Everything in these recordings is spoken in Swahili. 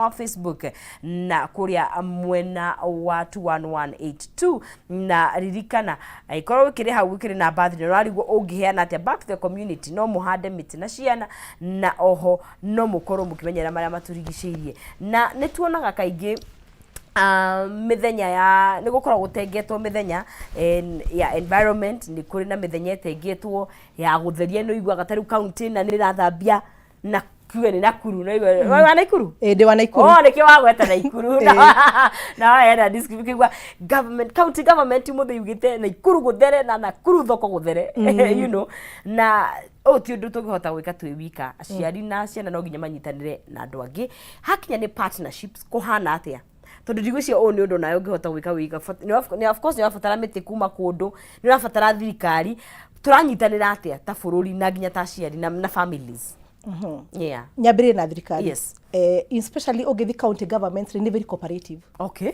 wa Facebook na kuria mwena wa 21182 na ririkana ikorwo wikire hau wikire na birthday no arigwo ungiheana atia back to the community no muhande miti na ciana na oho no mukorwo mukimenyera maria maturigiceirie na nituonaga kaingi mithenya ya nigukorwo gutengetwo mithenya ya environment ni kuri na mithenya etengetwo ya gutheria no igwa gatari county na ni rathambia na kuene na kuru na igwa wa Naikuru ndi wa Naikuru nikio wagweta Naikuru na waenda diskigwa government county government muthe yugite Naikuru guthere na Nakuru thoko guthere you know na ti undu tungihota gwika twi wika aciari na ciana no nginya manyitanire na andu angi hakinya ni partnerships kuhana atia tondu ndigwicio ni undu nayo ngihota gwika wika ni of course ni wafatara miti kuma kundu ni wafatara thirikari turanyitanira atia ta bururi na nginya ta aciari na families. Yeah. Nyambire na thirikari. Yes. Especially ogethi county government ni very cooperative. Okay.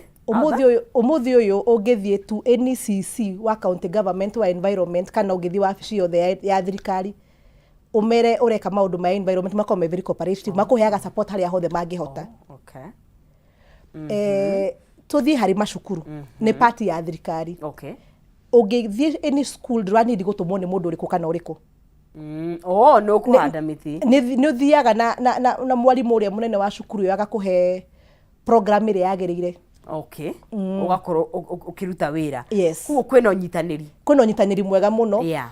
Umuthi uyu ogethi tu NCC wa county government wa environment kana ogethi wa office yothe ya thirikari umere ureka maundu ma environment mako me very cooperative makuheaga support haria hothe mangihota. Okay. Tuthi hari macukuru ni party ya thirikari. Okay. Ogethi any school ndurani gutumwo ni mundu uriku kana uriku. No kuhanda miti ni uthiaga na mwalimu uria munene wa cukuru yo agakuhe program ire yagerire. Okay. Ugakorwo ukiruta wira. Yes. Kuo kwena unyitaniri mwega muno. Yeah.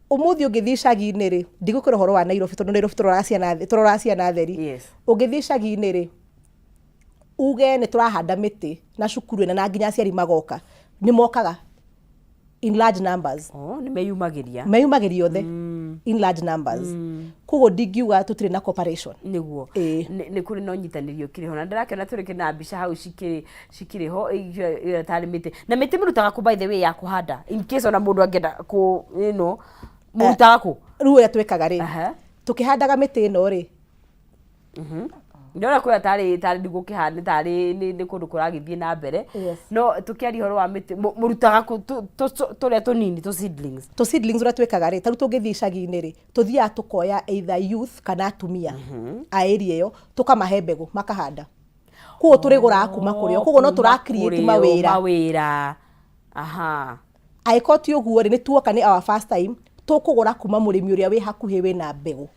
Umuthi ugithi cagi-ini ri ndigukira horo wa Nairobi tondu Nairobi turoracia na theri. Yes. Ugithi cagi-ini ri uge ni turahanda miti na cukuru na nginya aciari magoka ni mokaga in large numbers. Ni meyumagiria othe in large numbers. Kugo ndingiuga tutire na cooperation niguo ni kuri no nyitanirio kiriho na ndirakiona turike na mbica hau cikiriho tari miti na miti murutaga ku by the way ya kuhanda in case ona mundu angenda ku murutaga ku ruo ya twekaga ri tukihandaga miti ino ri ndona kuya tari ndigukihanda tari ni kundu kuragithie na mbere no tukiari horo wa miti murutaga ku turia tunini tu seedlings ura twekaga ri taru tungithi cagi-ini ri tuthia tukoya either youth kana atumia a area yo tukamahe mbegu makahanda kuo turigura kuma kurio kugo no tura create mawira aikoti uguo ri ni tuoka ni our first time tukugura kuma murimi uria wi hakuhi wina mbegu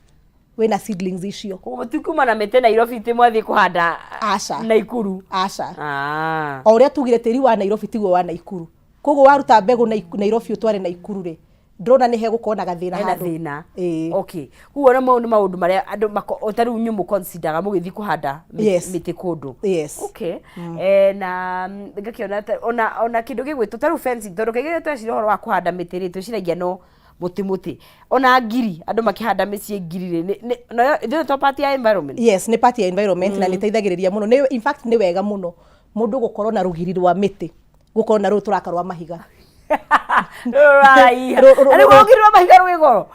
wena seedlings icio kugo tikuma na mete Nairobi timwathi kuhanda Naikuru oria tugire tiri wa Nairobi tiguo wa Naikuru kugo waruta mbegu Nairobi utware Naikuru ri ndrona ni he gukona gathina handu okay kugo na maundu maria andu otari nyumu considera mugithi kuhanda miti kundu okay na ngakiona ona kindu gigwito taru fence tondu kaigire twacira horo wa kuhanda miti ri twiciragia no muti ona ngiri andu makihanda micie ngiri ri no to party ya environment. Yes, ni party ya environment na niteithagiriria muno ni in fact ni wega muno mundu gukorwo na rugiri rwa miti gukorwo na ruturaka rwa mahiga ari rugiri rwa mahiga rwi goro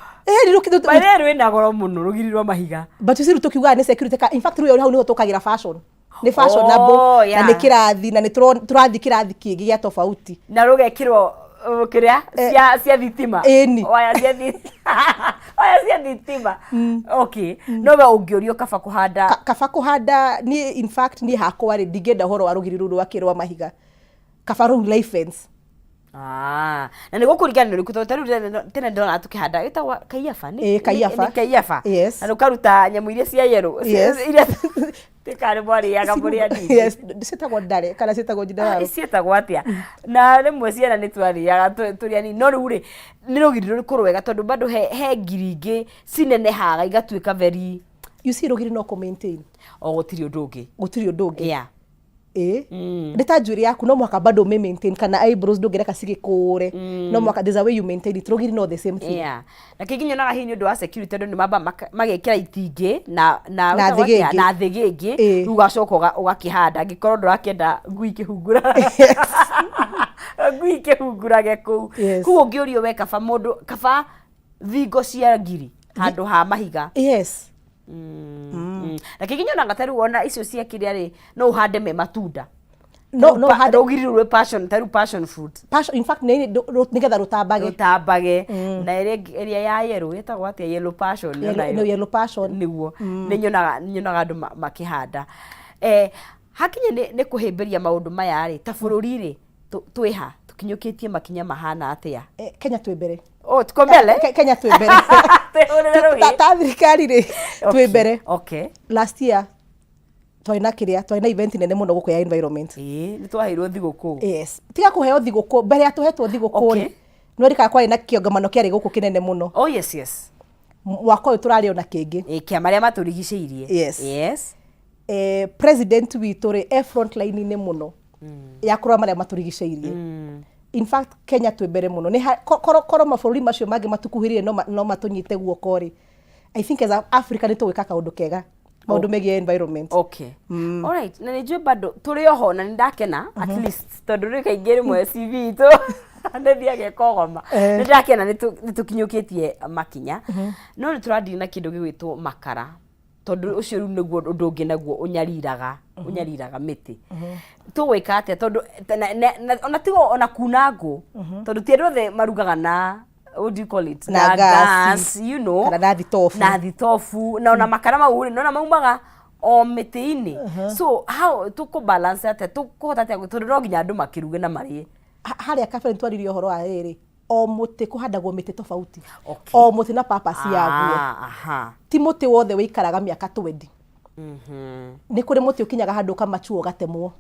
bale rwina goro muno rugiri rwa mahiga but usiru tukiuga ni security in fact rwi hau niho tukagira fashion ni fashionable na ni kirathi na ni turathi kirathi kingi gia tofauti na rugekirwo kiria cia thitima oya cia thitima okay no we ungiorio kaba kuhanda ni in fact ni hakwa ri ndigenda horo wa rugiri ruru wakirwa mahiga kaba ru life fence na niguo kurigana ri kutotaru tena ndona tukihanda ita kaiafa ni kaiafa na ukaruta nyamu iria cia yero iria tikari bori ya kaburia ni sitagwo ndare kana sitagwo njidaro sitagwo atia na rimwe ciana ni twari ya turia ni no ruri ni rugiri ruri kurwega tondu bado he ngiringi cinene haga igatuika very you see rugiri no maintain gutiri undu ungi ndeta njuri yaku no mwaka bado maintain kana eyebrows ndungireka cigikure no mwaka there's a way you maintain it rugiri no the same thing na kinginyo na hinyo ndu wa security ndu ni mamba magekira itingi na thigingi rugacoka ugakihanda ngikorwo ndurakienda ngui kihungura ngui kihungurage ku kuo ngiorio we kaba thingo cia ngiri handu ha mahiga na kinginyo na ngataru wona icio cia kiria ri no uhande me matunda no hada ugiriru passion fruit in fact nigetha rutambage na area ya yellow yetagwo atia yellow passion no yellow passion niguo ninyonaga andu makihanda hakinye nĩ kũhĩmbĩria maũndũ maya rĩ ta bũrũri rĩ twĩha tũkinyũkĩtie makinya mahana atĩa? Kenya twĩ mbere. Tuko mbele? Kenya twĩ mbere. Ta thirikari rĩ twĩ mbere. Okay. Last year twaina event nene muno guku ya environment. Nĩ twaheirwo thigũkũ. Yes. Tiga kũheo thigũkũ, mbere ya tũhetwo thigũkũ rĩ. No rika kwari na kĩongamano kĩarĩ gũkũ kĩnene mũno. Oh yes yes. Mwaka ũyũ tũrarĩ ona kĩngĩ. Kĩama arĩa matũrigicĩirie. Yes. Yes. President witũ rĩ front line-inĩ mũno ya kũrũa marĩa matũrigicĩirie. In fact Kenya twĩ mbere mũno. Nĩ korwo mabũrũri macio mangĩ matukuhĩrĩrie no matũnyite guoko rĩ. I think as Africa nĩ tũgwĩka kaũndũ kega maũndũ megiĩ environment. Okay. All right. Na nĩnjũĩ bado tũrĩ oho na nĩndakena at least tondũ rĩ kaingĩ rĩmwe CV itũ ndĩthiage kogoma. Nĩndakena nĩtũkinyũkĩtie makinya. No nĩtũrathiĩ na kĩndũ gĩgwĩtwo makara. Tondũ ũcio rĩu nĩguo ũndũ ũngĩ naguo ũnyariraga mĩtĩ. Tũgwĩka atĩa tondũ ona tigo ona kuna ngũ tondũ ti andũ othe marugaga na what do you call it? Na gas, you know. Kana na thitobu. Na thitobu. Na ona makara mau rĩ nona maumaga o mĩtĩ-inĩ. So how balance atĩa tũkũhota atĩa tondũ no nginya andũ makĩruge na marĩe. Harĩa kabe nĩtwaririe ũhoro wa rĩrĩ. O mũtĩ kũhandagwo mĩtĩ tofauti. O mũtĩ na purpose yaguo. Ti mũtĩ wothe wĩikaraga mĩaka 20. Nĩ kũrĩ mũtĩ ũkinyaga handũ ũkamachuo ũgatemwo.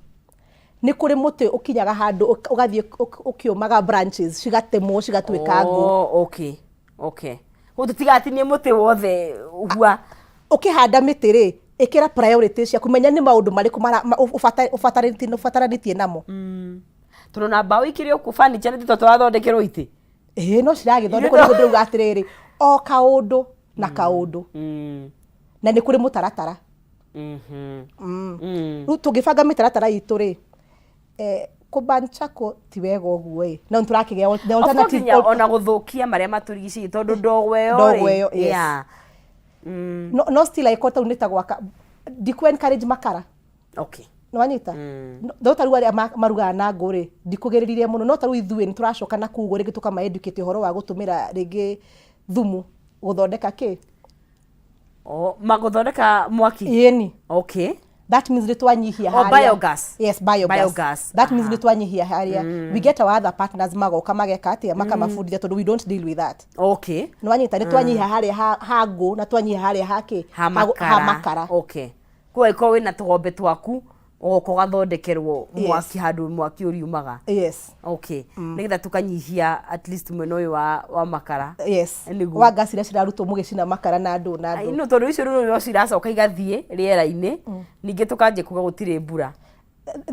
Nĩ kũrĩ mũtĩ ũkinyaga handũ ũgathiĩ ũkĩũmaga branches cigatemwo cigatuĩka ngũ. Okay. Tũtigatinie mũtĩ wothe ũgua. Ũkĩhanda mĩtĩ rĩ, ĩkĩra priorities ya kũmenya nĩ maũndũ marĩkũ ũbataranĩtie namo. Tondũ na mbaũ ikĩrĩ ũkũ furniture nĩ tũtwathondekerwo itĩ. No ciragĩthondekwo nĩ ũndũ atĩrĩrĩ, o kaũndũ na kaũndũ. Na nĩ kũrĩ mũtaratara. Rĩu tũngĩbanga mĩtaratara itũ rĩ, kũbanchako ti wega ũguo ĩ. Na nĩtũrakĩgĩa alternative ona gũthũkia marĩa matũrigicĩirie tondũ ndogo ĩyo yes. No still aikota unita gwaka ndiku encourage makara. Okay. Nwanyita. No taru arĩa marugaga na ngũ rĩ, ndikũgĩrĩrie mũno. No taru ithuĩ nĩ tũracoka na kuugo rĩngĩ tukama educate ũhoro wa gũtũmĩra rĩngĩ thumu gũthondeka kĩ? Magũthondeka mwaki. Yeni. Okay. That means nĩtwanyihia harĩa. Biogas. Yes, biogas. That means nĩtwanyihia harĩa. We get our other partners magoka mageka atĩa makamabundithia tondũ we don't deal with that. Okay. Nwanyita nĩtwanyihia harĩa ha ngũ na twanyihia harĩa hake ha makara. Okay. Kwa wĩna tũgombe twaku oka ũgathondekerwo mwaki handũ mwaki ũriumaga. Yes. Okay. Nĩgetha tukanyihia at least mwena ũyũ wa makara. Yes. Wa gas iria cirarutwo mũgĩcina makara na andũ. No tondũ icio rĩu no ciracoka igathiĩ rĩera-inĩ ningĩ tũkanjia kuga gũtirĩ mbura.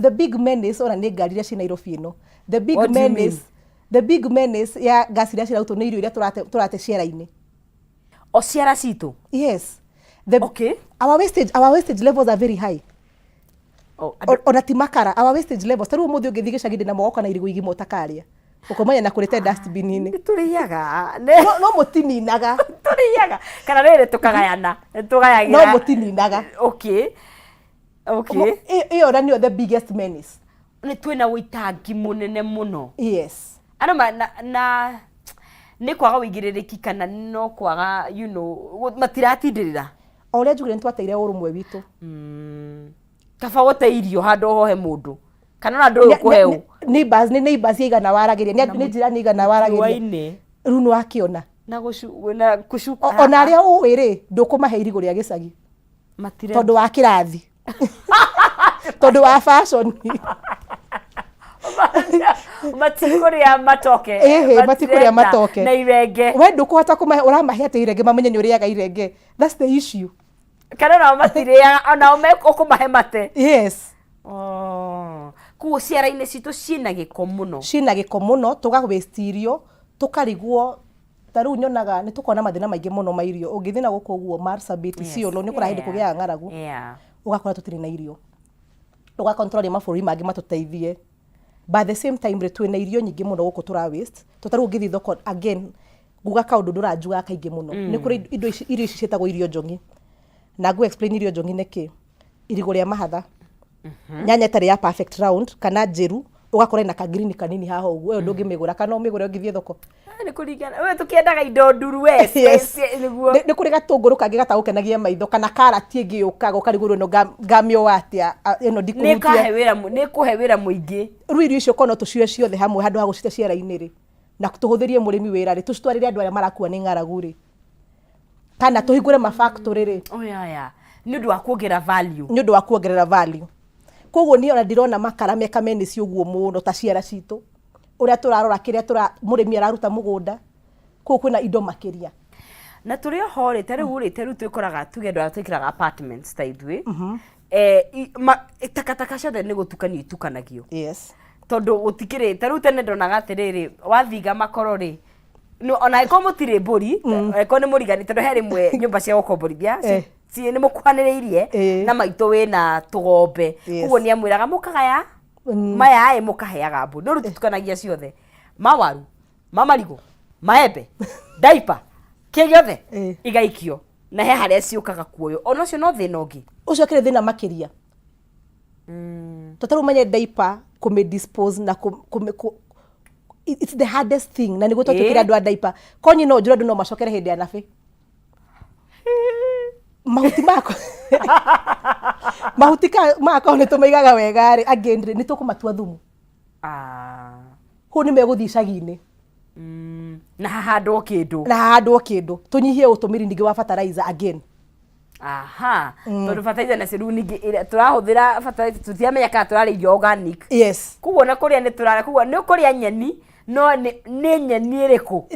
The big menace ona nĩ ngari iria ci Nairobi ĩno. The big menace ya gas iria cirarutwo nĩ irio iria tũrate ciara-inĩ. O ciara citũ? Yes. Okay. Our wastage levels are very high. Ona ti makara, our wastage levels. Tarĩu mũthĩ ũngĩthiĩ gĩcagi na mogoka na irigũ igimo ũtakarĩa. Ũkomanya na kũrĩte dustbin-inĩ. Tũrĩaga. No mũtininaga. Tũrĩaga. Kana rĩrĩ tũkagayana. Tũgayagĩra. No mũtininaga. Okay. Ĩyo na nĩyo the biggest menace. Nĩ twĩna wĩitangi mũnene mũno. Yes. Andũ na nĩ kwaga ũigĩrĩrĩki kana no kwaga matiratindĩrĩra. O ũrĩa njugire nĩtwateire ũrũmwe witũ. Kaba wote irio handũ hohe mũndũ. Kana na ndũrũ kũheo. Neighbors igana waragĩria. Nĩ njĩra nĩ igana waragĩria. Rĩu nĩ wakĩona. Na gũcuka. Ona arĩa ũĩ rĩ, ndũkũmahe irigũ rĩa gĩcagi. Tondũ wa kĩrathi. Tondũ wa fashion. Matikũrĩa matoke. Matikũrĩa matoke. Na irenge. We ndũkũhota kũmahe ũramahe atĩ irenge mamenye nĩ ũrĩaga irenge. That's the issue. Kana nao matirĩaga ona ũkũmahe mate. Yes. Kuo ciara-inĩ citũ ciĩna gĩko mũno. Ciĩna gĩko mũno, tũga-waste irio, tũkarigwo. Tarĩu nyonaga nĩ tũkona mathĩna maingĩ mũno ma irio. Ũngĩthiĩ na gũkũ ũguo Marsabit, Isiolo nĩ ũkora hĩndĩ kũgĩaga ng'aragu. Ũgakora tũtirĩ na irio. Ũgakontrol mabũrũri mangĩ matũteithie. By the same time twĩna irio nyingĩ mũno gũkũ tũra-waste. Tarĩu ũngĩthiĩ thoko again, nguga kaũndũ ndũranjuga kaingĩ mũno. Nĩ kũrĩ irio ici ciĩtagwo irio njongi. Na ngũ explain irio njongi nĩ kĩ? Irigũ rĩa mahatha. Nyanya ĩtarĩ ya perfect round kana njĩru ugakora ina ka green kanini haha uguo wewe ndungimigura kana umigure ngithie thoko ni kuringana wewe tukiendaga indo nduru we niguo ni kuri gatunguru kangi gatagukenagia maitho kana karati ingi yukaga ukarigurwo no ngamio watia ino ndikuhutia ni kuhe wira muingi ruirio icio kono tuciwe ciothe hamwe handu ha gucite ciara-ini ri na tuhuthirie murimi wira ri tucitwarire andu aria marakua ni ng'aragu ri kana tuhingure mafactory ri oya ni undu wa kuongerera value ni undu wa kuongerera value koguo ni ona ndirona makara meka menisi uguo muno ta ciara citu uria turarora kiria murimi araruta mugunda koguo kwina indo makiria na turi hore tariu ri tariu twikoraga tuge andu atukiraga apartments ta ithwe takataka ciothe ni gutukanio itukanagio yes tondu gutikire tariu tene ndonaga atiriri wathiga makoro ri no ona iko mutire mburi iko ni murigani tondu he rimwe nyumba cia gukomborithia ci ni mukwaniriirie na maito wina tugombe uguo ni amwiraga mukagaya maya ai mukaheaga mbu no rutukanagia ciothe mawaru mamarigo maembe diaper kigiothe igaikio na he haria ciukaga kuoyo ona cio no thina ungi ucio kire thina makiria totaru manye diaper kume dispose na it's the hardest thing na niguo twatwikira andu a diaper konyi no njura andu no macokere hindi ya nabe mahuti mako mahuti mako ni tumaigaga wega ri again ni tukumatua thumu hu ni meguthi icagi-ini na handwo kindu tunyihie utumiri ningi wa fertilizer again tondu fertilizer na ciru ningi turahuthira fertilizer tutiamenya kana turarĩirio organic yes kuguo na kuria ni turara kuguo ni kuria nyeni no ni nyeni iriku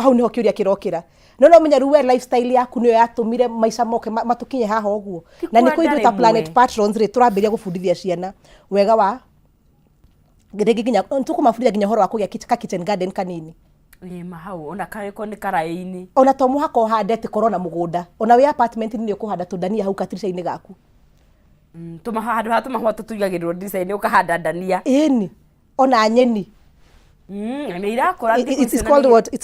hau niho kiuria kirokira no menya ruwe lifestyle yaku niyo yatumire maica moke matukinye haha uguo na ni kuithu ta Planet Patrons ri turambiria gubundithia ciana wega wa rĩngĩ nginya tukumabundithia nginya horo wa kugia kitchen garden kanini hau ona kariko ni karaĩ-ini ona to muhaka uhande ti korona mugunda ona we apartment ni ukuhanda tudania hau katirica-ini gaku tumahandu ha tumahwa tutugagirwo ndirica-ini ukahanda dania ini ona nyeni ni irakora it's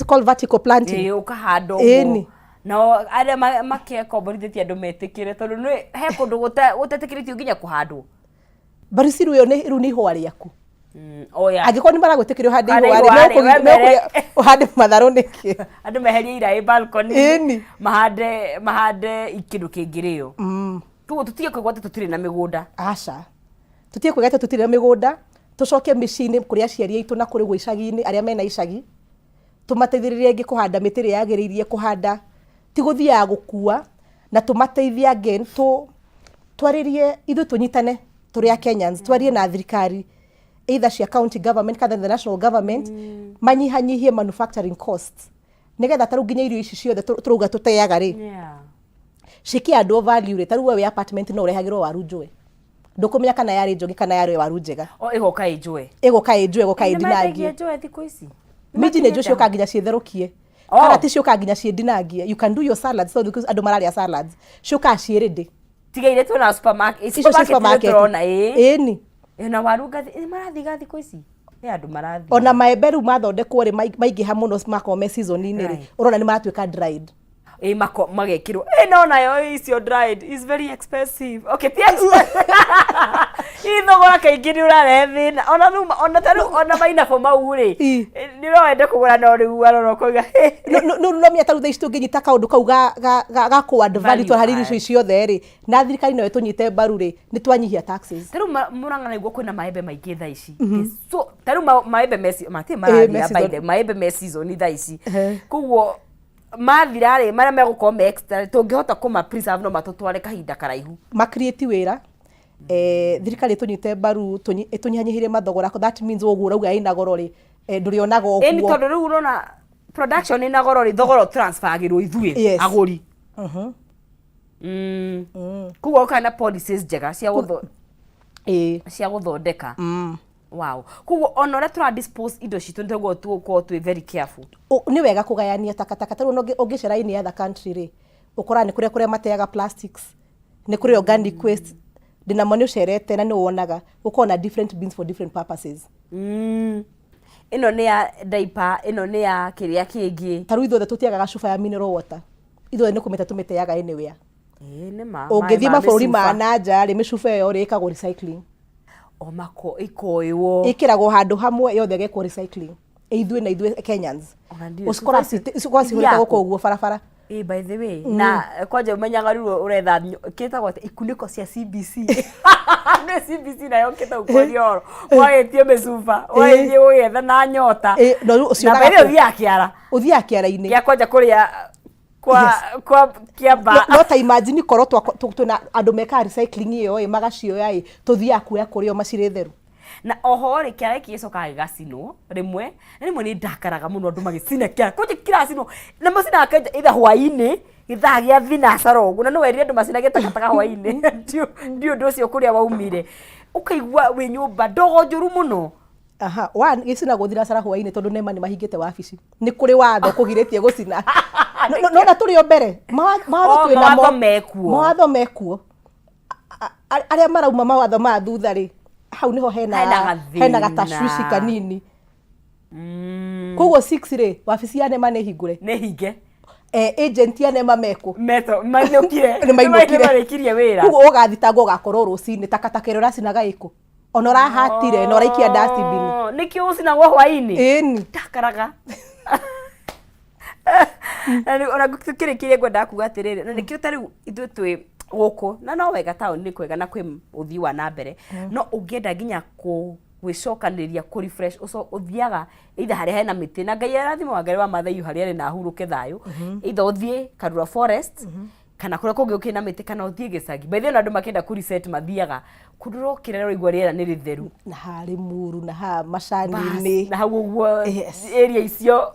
called vertical planting ukahanda uguo na aria makekomborithitie andu metikire tondu ni he kundu gutetikiritie nginya kuhandwo barisiru yo ni ru ni ihwa riaku oya angiko ni maragwitikirio handi ihwa ri no uhande matharu niki andu meherie ira balcony mahande ikindu kingirio tugo tutige kwigwate tutire na migunda aca tutige kwigwate tutire na migunda tucoke micini kuri aciari aitu na kuri gwa icagi-ini aria mena icagi tumateithiririe ngi kuhanda mitiri yagiriirie kuhanda ti guthia gukua na tumateithia again twaririe ithu tunyitane turi a Kenyans twarie na thirikari either cia county government kana the national government manyihanyihie manufacturing costs nigetha taru nginya irio ici ciothe turuga tuteaga ri cikia andu value ri taru we apartment no urehagirwo waru njwe ndukumenya kana yari njogi kana yari waru njega igoka ijwe igoka idinangie njwe thiko ici miji ne njwe cioka nginya cietherukie kana ti cioka nginya ciendinangie you can do your salads so because andu mararia salads cioka ciiridi tigaire tu na supermarket turona ni na waru gathi marathiga thiko ici ni andu marathi ona maembe ru mathondekwo ri maingĩha muno makome season-ini ri urona ni maratuika dried magekirwo no nayo icio dried is very expensive okay pia ithogora kaingĩ ni urarehe thina ona taru ona maina fo mau ri ni roende kugura no riu aroro koiga no mia taru thaici tungĩnyita kaundu kau ga ku advance twarĩirie icio ciothe ri na thirikari no tunyite mbaru ri ni twanyihia taxes taru Murang'a naiguo kwina maembe maingĩ thaici so taru maembe maembe me season thaici koguo mathirare maria megukorwo me extra tungihota kuma preserve no matutware kahinda karaihu macreate wira thirikari tunyite mbaru tunyihanyihirie mathogora that means woguo urauga ina goro ri ndurionaga oguo ni tondu riu urona production ina goro ri thogoro transferagirwo ithui aguri kuguo kana policies njega cia guthondeka wow kuguo ona ria tura dispose indo citu ndeguo tuko twi very careful ni wega kugayania takataka taru ungicera ini other country ri ukora ni kuria mateaga plastics ni kuria organic waste dina moni ucerete na ni wonaga ukona different bins for different purposes ino ni ya diaper ino ni ya kiria kingi taru ithuothe tutiagaga cuba ya mineral water ithuothe ni kumita tumiteaga anywhere ni ma ungithi mabũrũri ma nanja ri micuba iyo ri ikagwo recycling Omako ikoiwo. Ikiragwo handu hamwe yothe gekwo recycling. Ithuĩ na ithuĩ Kenyans. Usikora cihũrĩte gũkũ ũguo barabara. By the way, na kwanja umenyaga rĩu uretha kitagwo ikuniko cia CBC. Nĩ CBC nayo kita ukorioro. Waetie mesufa, waetie uyetha na nyota. Na bere uthia kiara-inĩ. Ya kwanja kuria kwa kiamba. No ta imagine korwo tuna andũ meka recycling iyo magacioya tuthia kuya kuria macirĩ theru. Na oho ri kiara gicoka gigacinwo rimwe ni ndakaraga muno andu magicina kiara ko kiracinwo na macina akaja itha hwaini githaa gia thinasara ugu na no werie andu macina gitakataga hwaini ndio ndu cio kuria waumire ukaigua wi nyumba ndogo njuru muno. Aha, wa gicina guthirasara hwaini tondu nema ni mahingite wabici ni kuri watho kugiritie gucina no na turi o mbere mawatho twina mawatho mekuo aria marauma mawatho ma thutha ri hau niho hena gatashwishi kanini. Koguo 6 ri wabici ya nema nĩ hinge agent ya nema mainũkire nĩmainũkire wĩra. Koguo ũgathitangwo ũgakorwo rũcinĩ takatakero racinaga ĩkũ ona ũrahatire na ũraikia dustbin nĩkĩo ũcinagwo hwainĩ ĩni ndakaraga. Ona tukĩrĩkĩrie ngwendaga kuga atĩrĩrĩ na nĩkĩo ta rĩu ithuĩ twĩ gũkũ na no wega taũni nĩ kwega na kwĩ ũthii wa na mbere no ũngĩenda nginya gwĩcokanĩrĩria kũ refresh ũthiaga either harĩa hena mĩtĩ na Ngai arathima wa Ngai wa Maathai harĩa arĩ na hurũke thayũ either ũthiĩ Karura Forest kana kũrĩa kũngĩ ũkĩna mĩtĩ kana ũthiĩ gĩcagi. By the way andũ makĩenda ku reset mathiaga kũndũ ũkĩrera igua rĩera nĩ rĩtheru na harĩ Muru na ha Macani-inĩ na hau ũguo area icio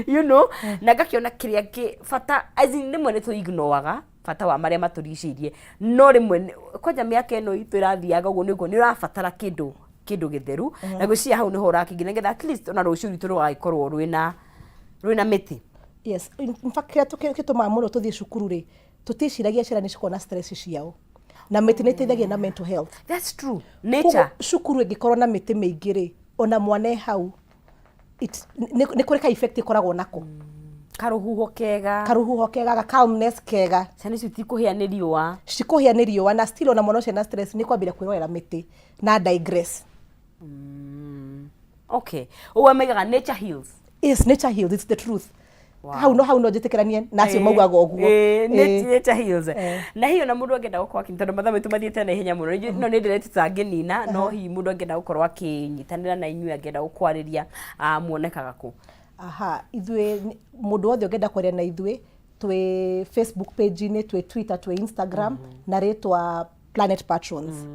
you know na ngakĩona kĩrĩa kĩbata as in rĩmwe nĩ tũignoaga bata wa marĩa matũrigicĩirie no rĩmwe kwanja mĩaka ĩno itũ ĩrathiaga ũguo nĩguo nĩ ũrabatara kĩndũ gĩtheru na gwĩciria hau nĩho ũrakĩingĩra nĩgetha at least ona rũciũ rwitũ rũgagĩkorwo rwĩna mĩtĩ. Yes, in fact gĩtũmaga mũno tũthiĩ cukuru rĩ tũticiragia ciana nĩ cikuona stress ciao na mĩtĩ nĩ ĩteithagia na mental health. That's true. Nature. Cukuru ĩngĩkorwo na mĩtĩ mĩingĩ rĩ ona mwana hau nĩ kũrĩ ka effect ĩkoragwo nako. Karuhuho kega ga calmness kega ciana icio tikũhĩa nĩ riũa na still ona mwana ũcio na stress nĩ kwambĩrĩria kwĩrorera mĩtĩ na digress. Okay, uwe megaga nature heals. Yes, nature heals, it's the truth. Wow. Hau no njĩtĩkĩranie nacio maugaga ũguo. Nature heals. Na hiyo na mũndũ angĩenda gũkorwo akĩnyitana mathaa maitũ mathiĩte na ihenya mũno no nĩ ndĩretĩta ngĩnina no hihi mũndũ angĩenda gũkorwo akĩnyitanĩra na inyuĩ angĩenda gũkwarĩria muonekaga kũ? Aha, ithuĩ mũndũ wothe ũngĩenda kwaria na ithuĩ twĩ Facebook page-inĩ twĩ Twitter twĩ Instagram na rĩtwa Planet Patrons.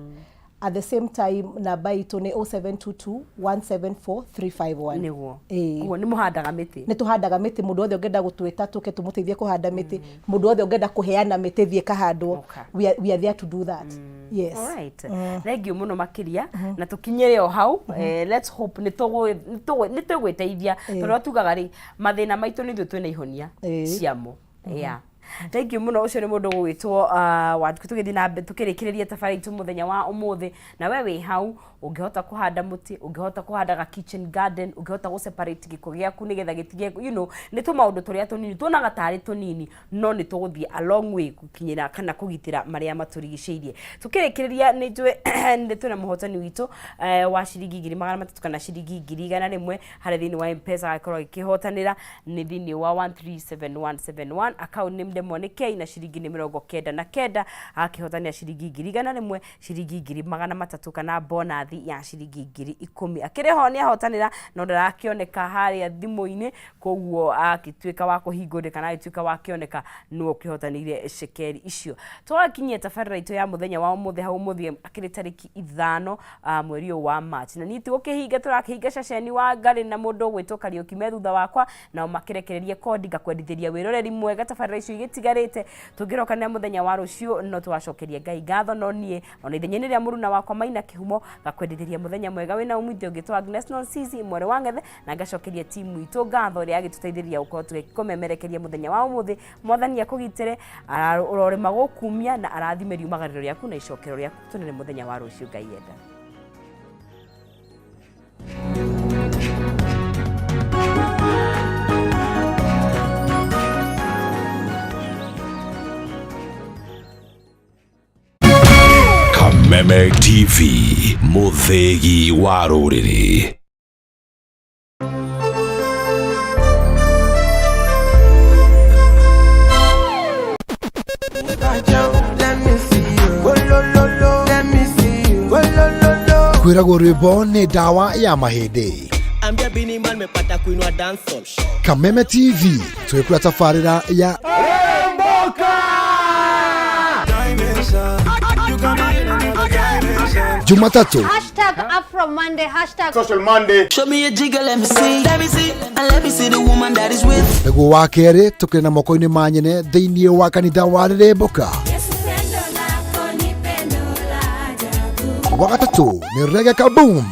At the same time namba itũ nĩ 0722 174 351. Nĩguo. Ũguo nĩ mũhandaga mĩtĩ. Nĩ tũhandaga mĩtĩ mũndũ wothe ũngĩenda gũtwĩta tũke tũmũteithie kũhanda mĩtĩ mũndũ wothe ũngĩenda kũheana mĩtĩ thiĩ kahandwo we are there to do that. Yes. All right. Thank you mũno makĩria na tũkinyĩre o hau let's hope nĩ tũgwĩteithia tondũ tugaga rĩ mathĩna maitũ nĩ ithuĩ twĩna ihonia ciamo. Yeah. Thank you muno ucio ni mundu gwitwo wa tugithii na tukirikiriria tafari itu muthenya wa umuthi na we wi hau ungihota kuhanda muti ungihota kuhanda ga kitchen garden ungihota gu separate giko giaku nigetha gitige you know ni tu maundu turia tunini tuonaga tari tunini no ni tuguthie a long way gukinyira kana kugitira maria maturigiceirie tukirikiriria ni njwe ni tuna muhotani witu wa ciringi 300 kana ciringi 100 hari thini wa M-Pesa akorwo ikihotanira ni thini wa 137171 account name ndemwe ni K na ciringi ni 99 akihotania ciringi 100 ciringi 300 kana bonus ya ciringi 10,000 akireho ni ahotanira no ndarakioneka haria thimu-ini koguo akituika wa kuhingũrĩka kana agituika wa kioneka no kihotanire cekeri icio twakinyia tabarĩra itu ya muthenya wa umuthi hau muthie akiri tariki 5 mweri wa March na niti gukihinga turakihinga ceceni wa Ngari na mundu gwitwo Kariuki me thutha wakwa na makirekereria kodi gakwendithĩria wiroreri mwega tabarĩra icio igitigarĩte tungiroka na muthenya wa rucio no twacokeria Ngai ngatho no nie ona ithenyaini ria Muruna wakwa Maina Kihumo gakwendithĩria muthenya mwega wina umithio ngitwa Agnes Nonsizi mwere wa Ngethe na ngacokeria timu itu ngatho ria agituteithĩria ukorwo tugikomemerekeria muthenya wa umuthi mwathani akugitire urore magukumia na arathimerio magariro riaku na icokero riaku tunene muthenya wa rucio Ngai enda. Kameme TV, muthegi wa ruriri. Kwiragwo rwimbo ni dawa ya mahindi. Ambia Bini Man mepata kuinua dancehall. Kameme TV twekura tafarira ya Jumatatu #Afro-Monday #Social Monday. Show me a jigger, let me see. Let me see. And let me see the woman that is with. Ego wa kere tukire na moko-ini manyene thiini wa kanitha wa Riremboka. Wa gatatu ni Reggae Kaboom.